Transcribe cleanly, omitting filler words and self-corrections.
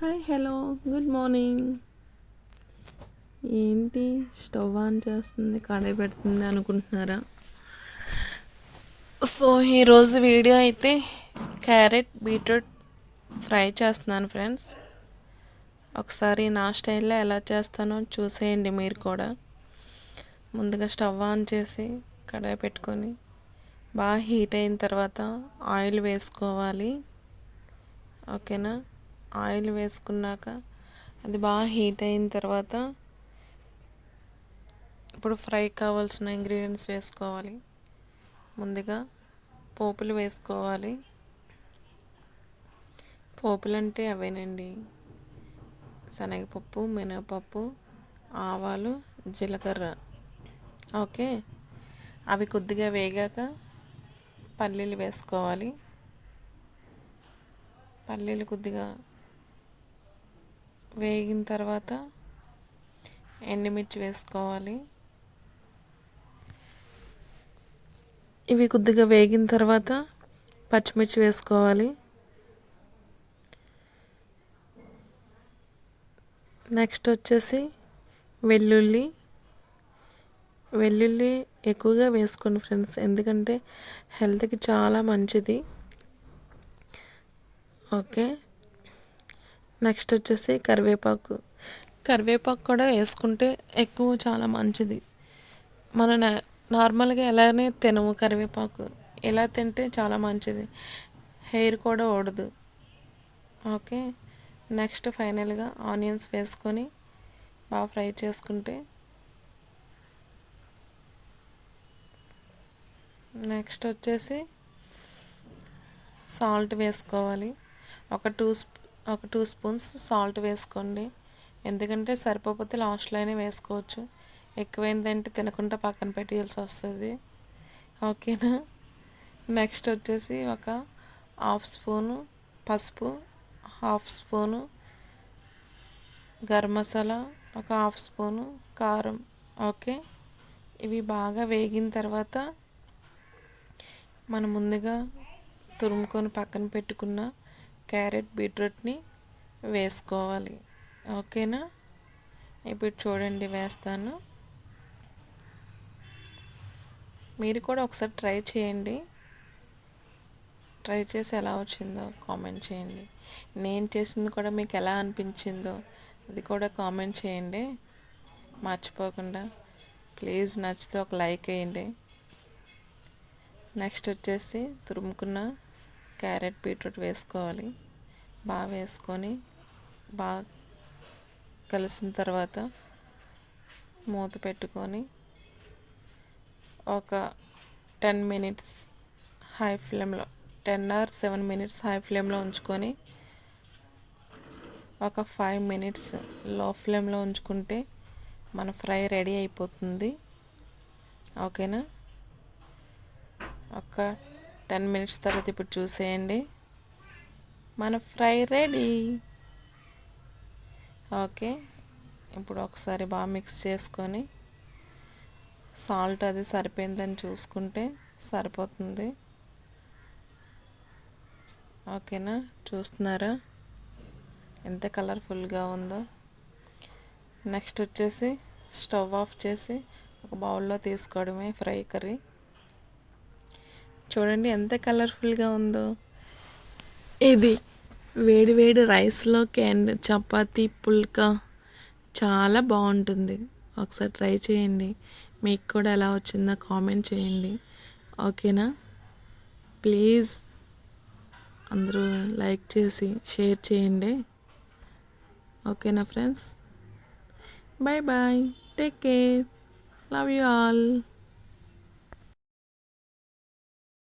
Hi hello good morning. ఏంటి stove on చేస్తుంది కడాయి పెడుతుంది అనుకుంటున్నారా? సో ఈరోజు వీడియో అయితే క్యారెట్ బీట్రూట్ ఫ్రై చేస్తున్నాను ఫ్రెండ్స్. ఒకసారి నా స్టైల్లో ఎలా చేస్తానో చూసేయండి మీరు కూడా. ముందుగా స్టవ్ ఆన్ చేసి కడాయి పెట్టుకొని బాగా హీట్ అయిన తర్వాత ఆయిల్ వేసుకోవాలి. ఓకేనా? ఆయిల్ వేసుకున్నాక అది బాగా హీట్ అయిన తర్వాత ఇప్పుడు ఫ్రై కావాల్సిన ఇంగ్రీడియంట్స్ వేసుకోవాలి. ముందుగా పోపులు వేసుకోవాలి. పోపులు అంటే అవేనండి, శనగపప్పు, మినపప్పు, ఆవాలు, జీలకర్ర. ఓకే, అవి కొద్దిగా వేగాక పల్లీలు వేసుకోవాలి. పల్లీలు కొద్దిగా వేగిన తర్వాత ఎండుమిర్చి వేసుకోవాలి. ఇవి కొద్దిగా వేగిన తర్వాత పచ్చిమిర్చి వేసుకోవాలి. నెక్స్ట్ వచ్చేసి వెల్లుల్లి ఎక్కువగా వేసుకోండి ఫ్రెండ్స్, ఎందుకంటే హెల్త్కి చాలా మంచిది. ఓకే, నెక్స్ట్ వచ్చేసి కరివేపాకు కూడా వేసుకుంటే ఎక్కువ చాలా మంచిది. మన నార్మల్గా ఎలానే తినము కరివేపాకు, ఎలా తింటే చాలా మంచిది, హెయిర్ కూడా ఓడదు. ఓకే, నెక్స్ట్ ఫైనల్గా ఆనియన్స్ వేసుకొని బాగా ఫ్రై చేసుకుంటే, నెక్స్ట్ వచ్చేసి సాల్ట్ వేసుకోవాలి. ఒక టూ స్పూన్స్ సాల్ట్ వేసుకోండి, ఎందుకంటే సరిపోతే లాస్ట్లో అయినా వేసుకోవచ్చు. ఎక్కువైందంటే తినకుండా పక్కన పెట్టేయాల్సి వస్తుంది. ఓకేనా? నెక్స్ట్ వచ్చేసి ఒక హాఫ్ స్పూను పసుపు, హాఫ్ స్పూను గరం మసాలా, ఒక హాఫ్ స్పూను కారం. ఓకే, ఇవి బాగా వేగిన తర్వాత మనం ముందుగా తురుముకొని పక్కన పెట్టుకున్న క్యారెట్ బీట్రూట్ని వేసుకోవాలి. ఓకేనా? ఇప్పుడు చూడండి వేస్తాను, మీరు కూడా ఒకసారి ట్రై చేయండి. ట్రై చేసి ఎలా వచ్చిందో కామెంట్ చేయండి. నేను చేసింది కూడా మీకు ఎలా అనిపించిందో అది కూడా కామెంట్ చేయండి మర్చిపోకుండా. ప్లీజ్ నచ్చితే ఒక లైక్ వేయండి. నెక్స్ట్ వచ్చేసి తురుముకున్న క్యారెట్ బీట్రూట్ వేసుకోవాలి. బాగా వేసుకొని బాగా కలిసిన తర్వాత మూత పెట్టుకొని ఒక 10 మినిట్స్ హై ఫ్లేమ్లో, 10 or 7 మినిట్స్ హై ఫ్లేమ్లో ఉంచుకొని ఒక 5 మినిట్స్ లో ఫ్లేమ్లో ఉంచుకుంటే మన ఫ్రై రెడీ అయిపోతుంది. ఓకేనా? ఒక 10 మినిట్స్ తర్వాత ఇప్పుడు చూసేయండి, మన ఫ్రై రెడీ. ఓకే, ఇప్పుడు ఒకసారి బాగా మిక్స్ చేసుకొని సాల్ట్ అది సరిపోయిందని చూసుకుంటే సరిపోతుంది. ఓకేనా? చూస్తున్నారా ఎంత కలర్ఫుల్గా ఉందో? నెక్స్ట్ వచ్చేసి స్టవ్ ఆఫ్ చేసి ఒక బౌల్లో తీసుకోవడమే ఫ్రై కర్రీ. చూడండి ఎంత కలర్ఫుల్గా ఉందో. ఇది వేడి వేడి రైస్లోకి అండ్ చపాతీ, పుల్కా చాలా బాగుంటుంది. ఒకసారి ట్రై చేయండి, మీకు కూడా ఎలా వచ్చిందో కామెంట్ చేయండి. ఓకేనా? ప్లీజ్ అందరూ లైక్ చేసి షేర్ చేయండి. ఓకేనా friends? Bye bye, take care, love you all.